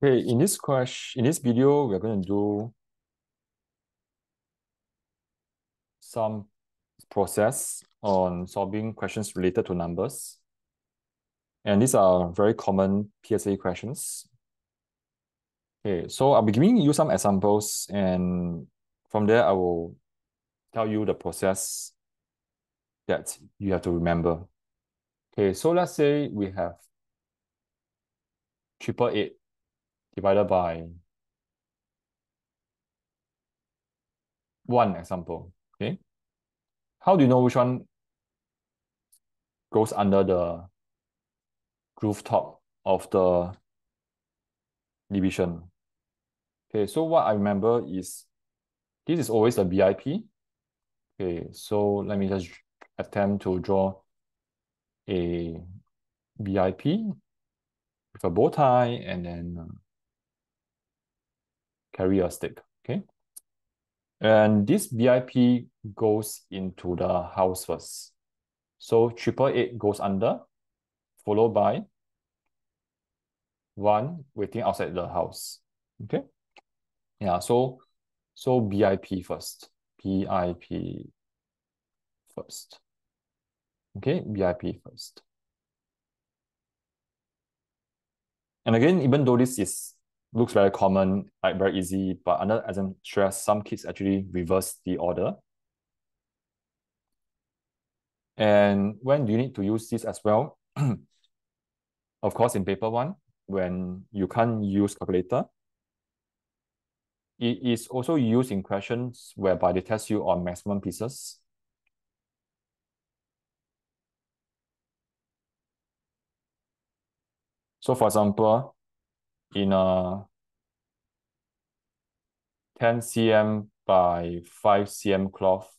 Okay, in this video, we're going to do some process on solving questions related to numbers. And these are very common PSLE questions. Okay, so I'll be giving you some examples, and from there, I will tell you the process that you have to remember. Okay, so let's say we have 888 divided by one example. Okay, how do you know which one goes under the rooftop of the division? Okay, so what I remember is this is always a BIP. Okay, so let me just attempt to draw a BIP with a bow tie and then carry a stick. Okay, and this BIP goes into the house first. So 888 goes under, followed by 1 waiting outside the house. Okay, yeah, so BIP first. BIP first. Okay, BIP first. And again, even though this looks very common, like very easy, but under exam stress, some kids actually reverse the order. And when do you need to use this as well? Of course, in paper one, when you can't use calculator. It is also used in questions whereby they test you on maximum pieces. So for example, in a 10 cm by 5 cm cloth,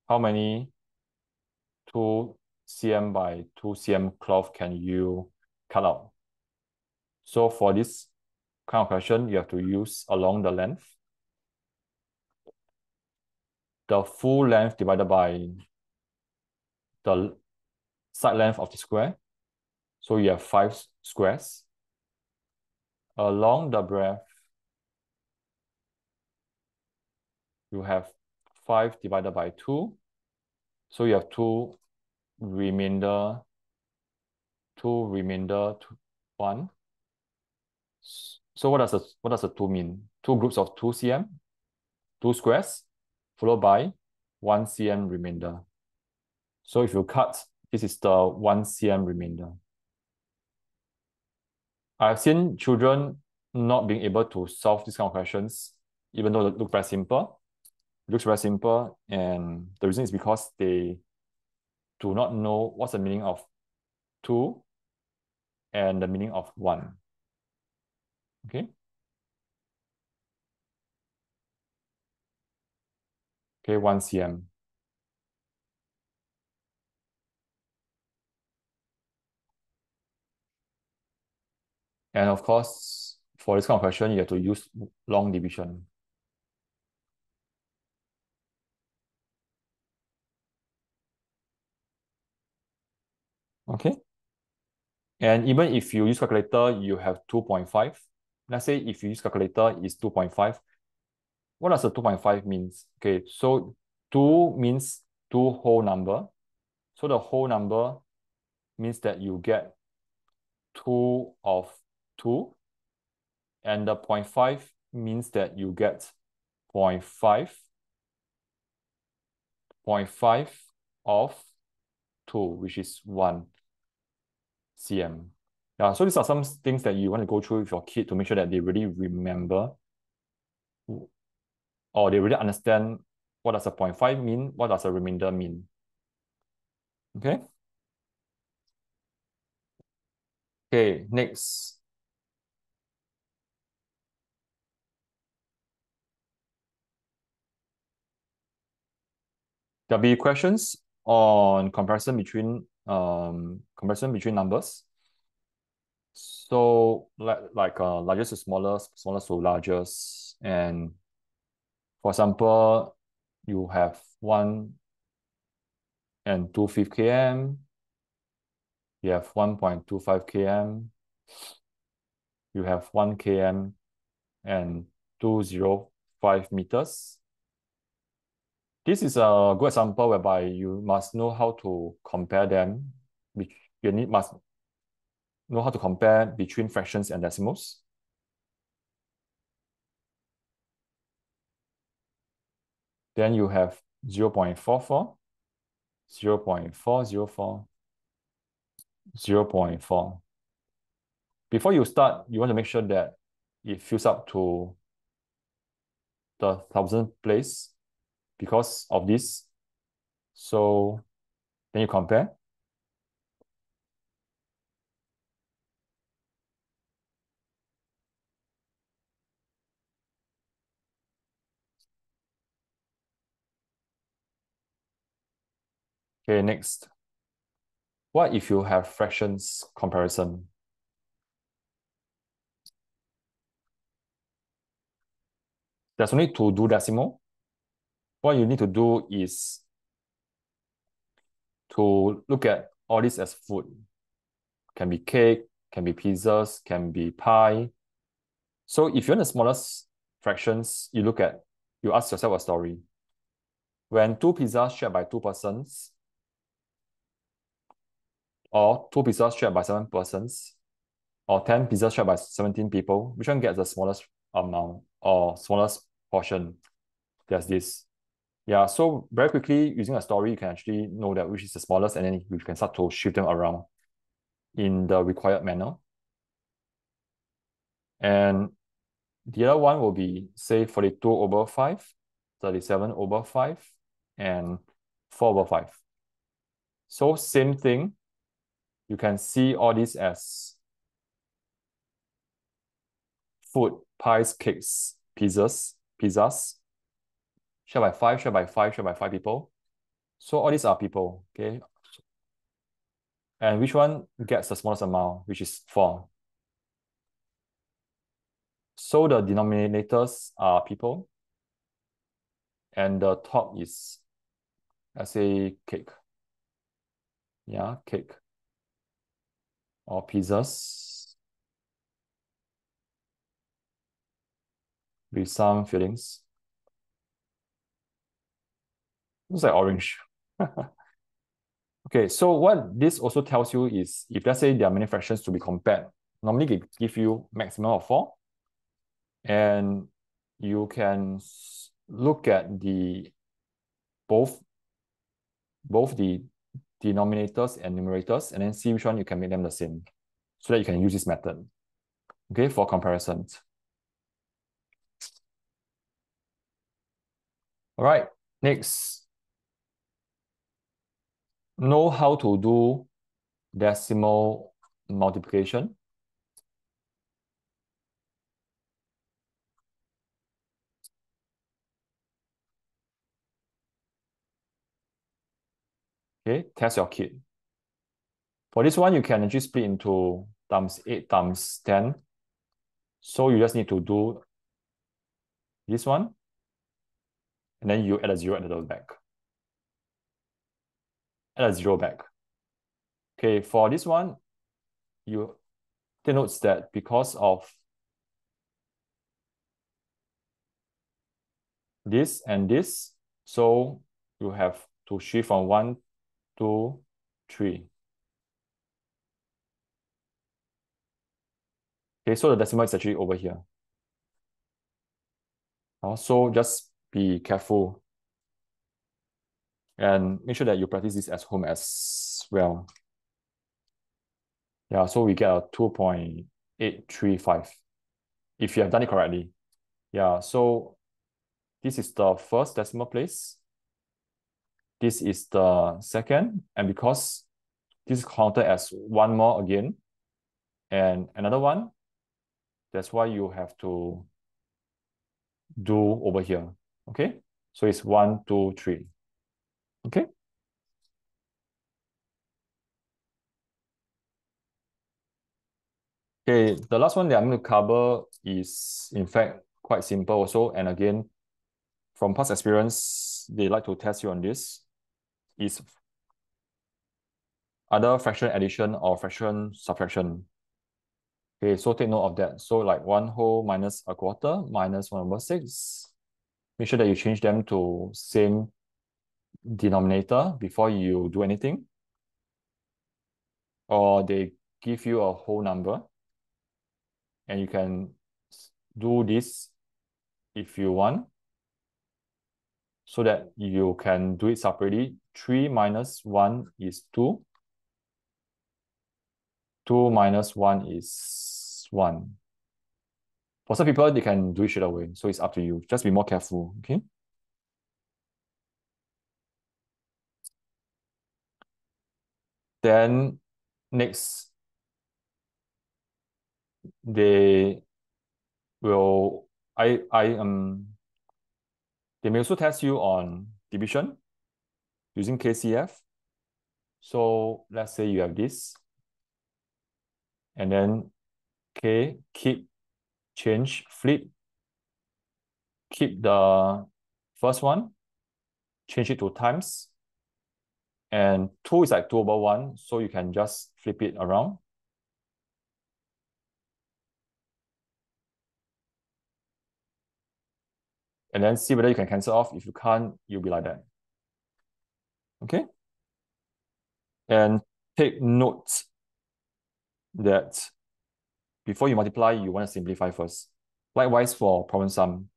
how many 2 cm by 2 cm cloth can you cut out? So for this kind of question, you have to use along the length, the full length divided by the side length of the square. So you have 5 squares. Along the breadth, you have 5 divided by 2. So you have 2 remainder, 1. So what does the 2 mean? 2 groups of 2 cm, 2 squares, followed by 1 cm remainder. So if you cut, this is the 1 cm remainder. I've seen children not being able to solve these kind of questions, even though they look very simple. It looks very simple, and the reason is because they do not know what's the meaning of 2 and the meaning of 1. Okay? Okay, 1 cm. And of course, for this kind of question, you have to use long division. Okay? And even if you use calculator, you have 2.5. Let's say if you use calculator, it's 2.5. What does the 2.5 means? Okay, so 2 means 2 whole number. So the whole number means that you get 2 of 2. And the 0.5 means that you get 0.5 of 2, which is 1 cm. Yeah, so these are some things that you want to go through with your kid to make sure that they really remember or they really understand what does a 0.5 mean, what does a remainder mean. Okay? Okay, next. There'll be questions on comparison between numbers. So like largest to smallest, smallest to largest, and for example, you have 1 and 2/5 km, you have 1.25 km, you have 1 km and 205 meters. This is a good example whereby you must know how to compare them. Must know how to compare between fractions and decimals. Then you have 0.44, 0.404, 0.4. Before you start, you want to make sure that it fills up to the 1000th place because of this. So then you compare. Okay, next. What if you have fractions comparison? There's only to do decimal. What you need to do is to look at all this as food. Can be cake, can be pizzas, can be pie. So if you're in the smallest fractions, you ask yourself a story. When 2 pizzas shared by 2 persons, or 2 pizzas shared by 7 persons, or 10 pizzas shared by 17 people, which one gets the smallest amount or smallest portion? There's this. Yeah, so very quickly, using a story, you can actually know that which is the smallest, and then you can start to shift them around in the required manner. And the other one will be, say, 42/5, 37/5, and 4/5. So same thing, you can see all this as food, pies, cakes, pizzas, shared by 5, shared by 5, shared by 5 people. So all these are people, okay? And which one gets the smallest amount, which is 4? So the denominators are people, and the top is, let's say, cake. Yeah, cake. Or pizzas with some fillings. Looks like orange. Okay, so what this also tells you is, if let's say there are many fractions to be compared, normally they give you maximum of 4, and you can look at both the denominators and numerators, and then see which one you can make them the same, so that you can use this method, okay, for comparisons. All right, next, know how to do decimal multiplication. Okay, test your kid. For this one, you can actually split into times 8 times 10. So you just need to do this one, and then you add a 0 at the back. Add a 0 back. Okay, for this one, you take notes that because of this and this, so you have to shift from 1, 2, 3. Okay, so the decimal is actually over here. So just be careful and make sure that you practice this at home as well. Yeah, so we get a 2.835 if you have done it correctly. Yeah, so this is the first decimal place. This is the second, and because this is counted as one more again, and another one, that's why you have to do over here, okay? So it's 1, 2, 3, okay? Okay, the last one that I'm going to cover is, in fact, quite simple also, and again, from past experience, they like to test you on this, is other fraction addition or fraction subtraction. Okay, so take note of that. So like 1 whole minus a quarter minus 1/6. Make sure that you change them to same denominator before you do anything. Or they give you a whole number, and you can do this if you want, so that you can do it separately. 3 minus 1 is 2. 2 minus 1 is 1. For some people, they can do it straight away. So it's up to you. Just be more careful, okay? Then next, they will they may also test you on division using KCF. So let's say you have this, and then K, flip, keep the first one, change it to times, and 2 is like 2/1, so you can just flip it around. And then see whether you can cancel off. If you can't, you'll be like that. Okay? And take note that before you multiply, you want to simplify first. Likewise for problem sum.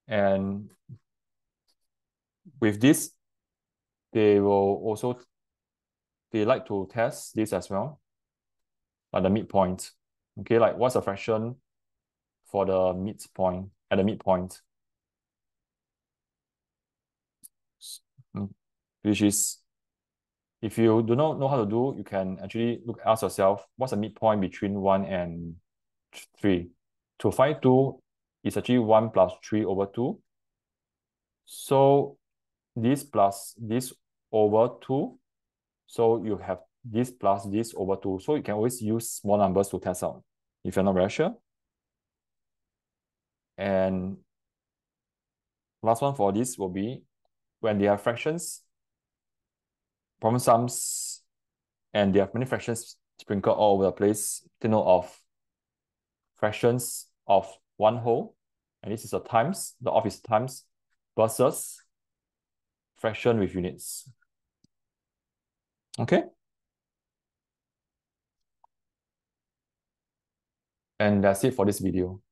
And with this, they like to test this as well, like the midpoint. Okay, like what's the fraction for the midpoint, at the midpoint? Which is, if you do not know how to do, you can actually ask yourself, what's the midpoint between 1 and 3? To find 2, it's actually 1 plus 3/2. So this plus this over 2. So you have this plus this over 2. So you can always use small numbers to test out if you're not very sure. And last one for this will be when they have fractions, problem sums, and they have many fractions sprinkled all over the place. Take note of fractions of 1 whole, and this is a times, the off is times, versus fraction with units. Okay? And that's it for this video.